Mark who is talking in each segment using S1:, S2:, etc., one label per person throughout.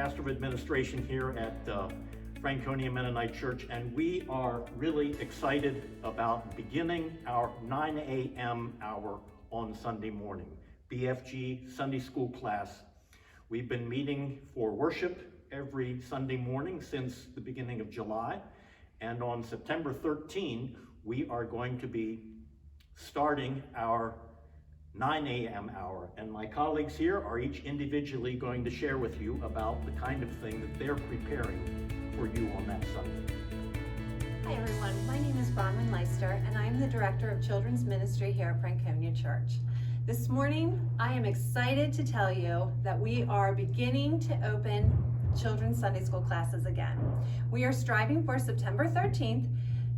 S1: pastor of administration here at Franconia Mennonite Church, and we are really excited about beginning our 9 a.m. hour on Sunday morning, BFG Sunday School class. We've been meeting for worship every Sunday morning since the beginning of July, and on September 13, we are going to be starting our 9 a.m. hour, and my colleagues here are each individually going to share with you about the kind of thing that they're preparing for you on that Sunday.
S2: Hi everyone, my name is Bronwyn Leister and I'm the Director of Children's Ministry here at Franconia Church. This morning I am excited to tell you that we are beginning to open children's Sunday school classes again. We are striving for September 13th.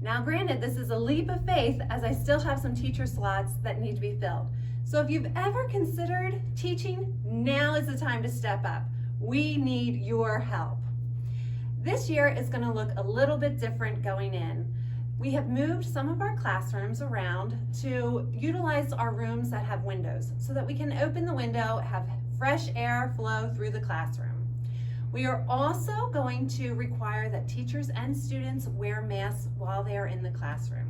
S2: Now granted, this is a leap of faith as I still have some teacher slots that need to be filled. So if you've ever considered teaching, now is the time to step up. We need your help. This year is going to look a little bit different going in. We have moved some of our classrooms around to utilize our rooms that have windows so that we can open the window, have fresh air flow through the classroom. We are also going to require that teachers and students wear masks while they are in the classroom.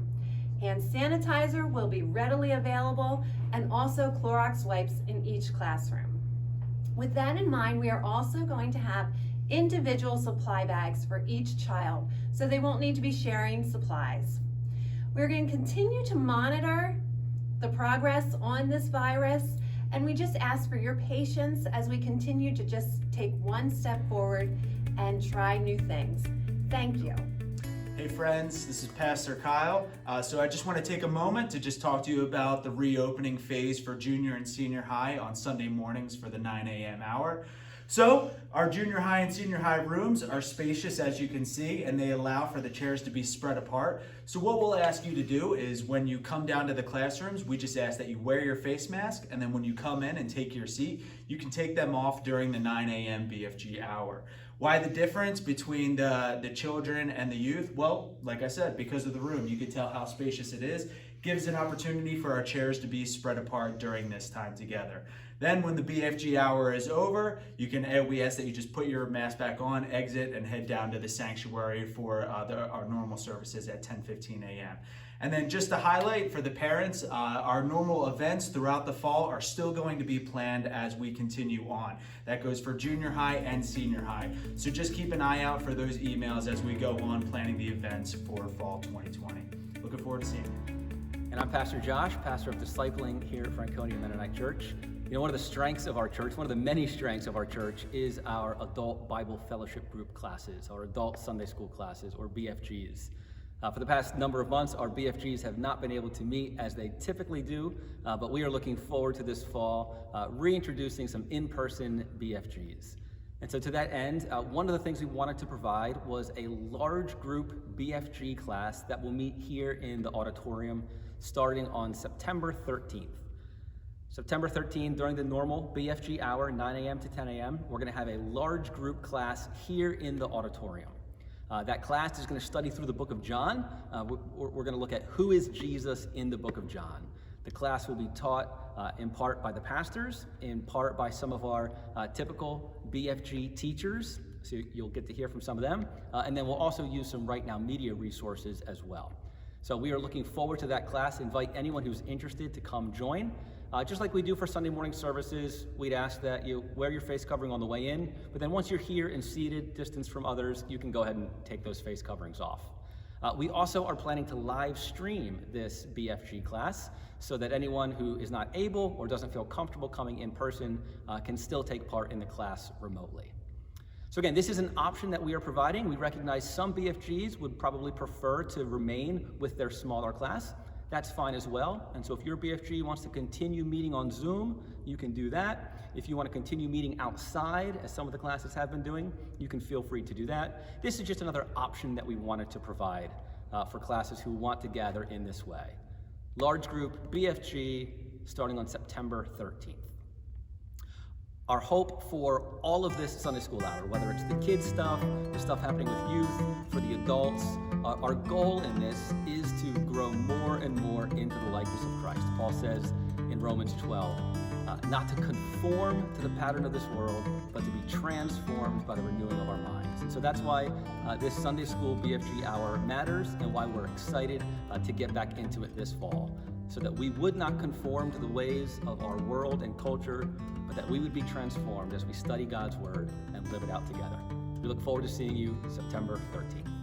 S2: Hand sanitizer will be readily available, and also Clorox wipes in each classroom. With that in mind, we are also going to have individual supply bags for each child, so they won't need to be sharing supplies. We're going to continue to monitor the progress on this virus, and we just ask for your patience as we continue to just take one step forward and try new things. Thank you.
S3: Hey friends, this is Pastor Kyle. So I just want to take a moment to just talk to you about the reopening phase for junior and senior high on Sunday mornings for the 9 a.m. hour. So our junior high and senior high rooms are spacious, as you can see, and they allow for the chairs to be spread apart. So what we'll ask you to do is when you come down to the classrooms, we just ask that you wear your face mask, and then when you come in and take your seat, you can take them off during the 9 a.m. BFG hour. Why the difference between the children and the youth? Well, like I said, because of the room, you can tell how spacious it is. Gives an opportunity for our chairs to be spread apart during this time together. Then when the BFG hour is over, we ask that you just put your mask back on, exit, and head down to the sanctuary for our normal services at 10:15 a.m. And then just to highlight for the parents, our normal events throughout the fall are still going to be planned as we continue on. That goes for junior high and senior high. So just keep an eye out for those emails as we go on planning the events for fall 2020. Looking forward to seeing you.
S4: And I'm Pastor Josh, pastor of discipling here at Franconia Mennonite Church. You know, one of the strengths of our church, one of the many strengths of our church is our adult Bible fellowship group classes, our adult Sunday school classes, or BFGs. For the past number of months, our BFGs have not been able to meet as they typically do, but we are looking forward to this fall, reintroducing some in-person BFGs. And so to that end, one of the things we wanted to provide was a large group BFG class that will meet here in the auditorium starting on September 13th. September 13th, during the normal BFG hour, 9 a.m. to 10 a.m., we're going to have a large group class here in the auditorium. That class is going to study through the book of John. We're going to look at who is Jesus in the book of John. The class will be taught in part by the pastors, in part by some of our typical BFG teachers, so you'll get to hear from some of them, and then we'll also use some Right Now media resources as well. So we are looking forward to that class. Invite anyone who's interested to come join. Just like we do for Sunday morning services, we'd ask that you wear your face covering on the way in, but then once you're here and seated, distance from others, you can go ahead and take those face coverings off. We also are planning to live stream this BFG class so that anyone who is not able or doesn't feel comfortable coming in person can still take part in the class remotely. So again, this is an option that we are providing. We recognize some BFGs would probably prefer to remain with their smaller class. That's fine as well. And so if your BFG wants to continue meeting on Zoom, you can do that. If you want to continue meeting outside, as some of the classes have been doing, you can feel free to do that. This is just another option that we wanted to provide for classes who want to gather in this way. Large group BFG starting on September 13th. Our hope for all of this Sunday school hour, whether it's the kids stuff, the stuff happening with youth, for the adults, our goal in this is to grow more and more into the likeness of Christ. Paul says in Romans 12, not to conform to the pattern of this world, but to be transformed by the renewing of our minds. And so that's why this Sunday School BFG Hour matters, and why we're excited to get back into it this fall, so that we would not conform to the ways of our world and culture, but that we would be transformed as we study God's Word and live it out together. We look forward to seeing you September 13th.